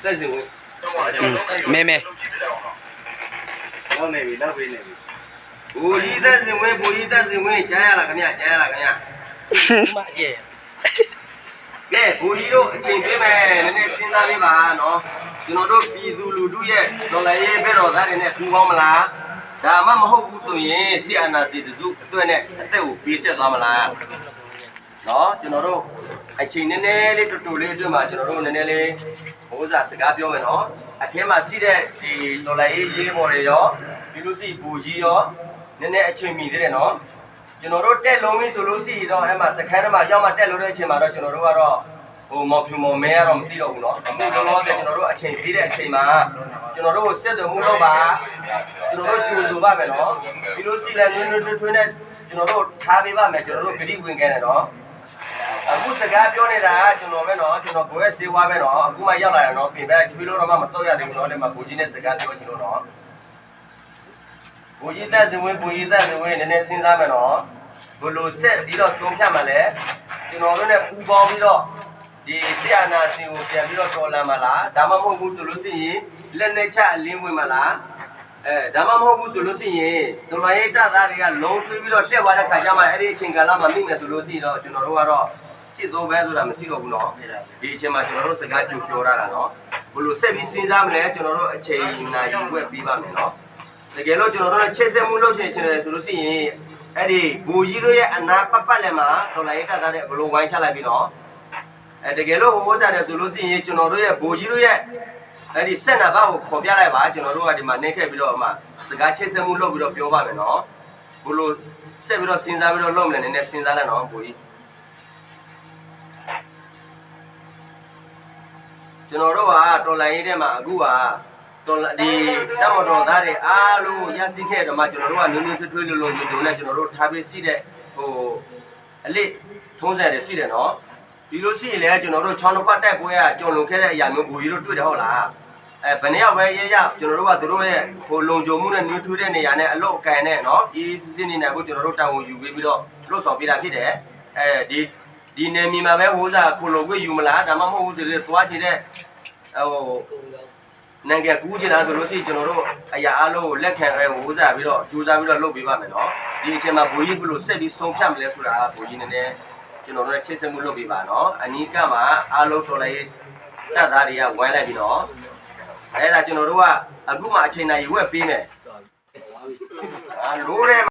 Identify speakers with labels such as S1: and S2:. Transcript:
S1: တက်စင်ဝင်
S2: မဲ
S1: လောက်နေပြီလောက်ပေးနေပြီဘူကြီးတက်စင်ဝင်ဘူကြီးတက်စင်ဝင်ကြားရလားခင်ဗျကြားရလားခင်ဗျ
S2: မအကျဲ
S1: ကဲဘူကြီးတို့အချိန်ပေးမယ်နည်းနည်းစဉ်းစားပေးပါနော်ကျွန်တော်တို့ပြည်သူလူထုရဲ့တော်လှန်ရေးဘက်တော်သားတွေနဲ့ပူးပေါင်းမလားဒါမှမဟုတ်ဘူးဆိုရင်စစ်အာဏာရှင်တစုအတွက်နဲ့အသက်ကိုပေးဆက်သွားမလားနော်ကျွန်တော်တို့အချိန်နည်းနည်းလေးတူတူလေးအတွင်းမှာကျွန်တော်တို့နည်းနည်းလေးဘိုးစားစကားပြောမယ်နော်အထဲမှာရှိတဲ့ဒီတော်လှန်ရေးရေးပေါ်တွေရောပြီးလို့ရှိဘူကြီးရောနည်းနည်းအချိန်မီသေးတယ်နော်ကျွန်တော်တို့တက်လုံးပြီဆိုလို့ရှိရင်တော့အဲ့မှာစခန်းထဲမှာရောက်မှတက်လို့တဲ့အချိန်မှာတော့ကျွန်တော်တို့ကတော့ဟိုမော်ဖြူမော်မဲကတော့မသိတော့ဘူးเนาะအခုတော့တော့ကျွန်တော်တို့အချိန်ပေးတဲ့အချိန်မှာကျွန်တော်တို့ဆက်သွယ်မှုလုပ်ပါကျွန်တော်တို့ကြိုဆိုပါမယ်เนาะပြီးလို့ရှိရင်နွေထွေးနဲ့ကျွန်တော်တို့ထားပေးပါမယ်ကျွန်တော်တို့ဂရိဝင်ခဲ့တယ်เนาะအခုစကားပြောနေတာကျွန်တော်ပဲเนาะကျွန်တော်ဘိုးရဲ့စေဝါပဲเนาะအခုမှရောက်လာတယ်เนาะပြင်ပချွေးလို့တော့မှမတော့ရသေးဘူးเนาะဒီမှာဘိုးကြီးနဲ့စကားပြောချင်လို့เนาะဘိုးကြီးတက်စင်ဝင်ဘိုးကြီးတက်စင်ဝင်နည်းနည်းစဉ်းစားမယ်เนาะဘလို့ဆက်ပြီးတော့ဆုံးဖြတ်မှလဲကျွန်တော်တို့နဲ့ပူပေါင်းပြီးတော့ဒီဆရာနာစင်ကိုပြန်ပြီးတော့တော်လန်မလားဒါမှမဟုတ်ဘူးဆိုလို့ရှိရင်လက်နဲ့ချအလင်းဝင်မလားဒါမှမဟုတ်ဘူးဆိုလို့ရှိရင်တော်လိုင်းရေးတပ်သားတွေကလုံးထွေးပြီးတော့တက်သွားတဲ့ခါကျမှအဲ့ဒီအချိန်ကာလမှာမိမယ်ဆိုလို့ရှိရင်တော့ကျွန်တော်တို့ကတော့စစ်သုံးပဲဆိုတာမရှိတော့ဘူးเนาะဒီအချိန်မှာကျွန်တော်တို့စကားကြိုပြောရတာเนาะဘလို့ဆက်ပြီးစဉ်းစားမလဲကျွန်တော်တို့အချိန်နာရီဝက်ပြီးပါမယ်เนาะတကယ်လို့ကျွန်တော်တို့ချိတ်ဆက်မှုလုပ်ချင်တယ်ဆိုလို့ရှိရင်အဲ့ဒီဘူကြီးတို့ရဲ့အနာပတ်လည်းမှာတော်လိုင်းရေးတပ်သားတွေဘလို့ဝိုင်းချလိုက်ပြီးเนาะတကယ်လို့ဟိုစားတယ်ဆိုလို့ရှိရင်ကျွန်တော်တို့ရဲ့ဘူကြီးတို့ရဲ့အဲ့ဒီစက်နာဘကိုခေါ်ပြလိုက်ပါကျွန်တော်တို့ကဒီမှာနှိမ့်ခဲ့ပြီးတော့မှစကားချိတ်ဆက်မှုလုပ်ပြီးတော့ပြောပါမယ်เนาะဘလို့ဆက်ပြီးတော့စဉ်းစားပြီးတော့လုပ်မလဲနည်းနည်းစဉ်းစားလိုက်တော့ဘူကြီးကျွန်တော်တို့ကတော်လိုင်းရေးထဲမှာအခုကတော်ဒီတမတော်သားတွေအားလုံးရရှိခဲ့တော့မှကျွန်တော်တို့ကနွေးနွေးထွေးထွေးလုံလုံကြုံနဲ့ကျွန်တော်တို့ထားပြီးရှိတဲ့ဟိုအလစ်ထုံးစံတွေရှိတယ်เนาะဒီလိုရှိရင်လည်းကျွန်တော်တို့ချောင်းတစ်ခွက်တိုက်ပွဲကကြုံလုံခဲ့တဲ့အရာမျိုးဘူကြီးတို့တွေ့တယ်ဟုတ်လားဘယ်နှယောက်ပဲရဲရကျွန်တော်တို့ကသူတို့ရဲ့ဟိုလုံခြုံမှုနဲ့နှွေးထွေးတဲ့နေရာနဲ့အလုတ်အကန်နဲ့เนาะဒီစစ်စစ်နေနိုင်ကိုကျွန်တော်တို့တာဝန်ယူပြီးတော့လှုပ်ဆောင်ပေးတာဖြစ်တယ်ဒီနေမီမှာပဲဟိုးစားခိုလုံခွေယူမလားဒါမှမဟုတ်ဘူးဆိုလို့သွားကြည့်တဲ့ဟိုနိုင်ငံကူးချင်တာဆိုလို့ရှိရင်ကျွန်တော်တို့အရာအလုံးကိုလက်ခံဟိုးစားပြီးတော့ကြိုးစားပြီးတော့လုပ်ပေးပါမယ်เนาะဒီအချိန်မှာဘူကြီးဘလို့ဆက်ပြီးဆုံးဖြတ်မလဲဆိုတာဘူကြီးနည်းနည်းကျွန်တော်တို့ချိတ်ဆက်မှုလုပ်ပေးပါเนาะအနီးကမှာအားလုံးတော်လိုက်တပ်သားတွေကဝိုင်းလိုက်ပြီးတော့အဲ့ဒါကျွန်တော်တို့ကအခုမှအချိန်နိုင်ရွက်ပေးမယ်လိုးတယ်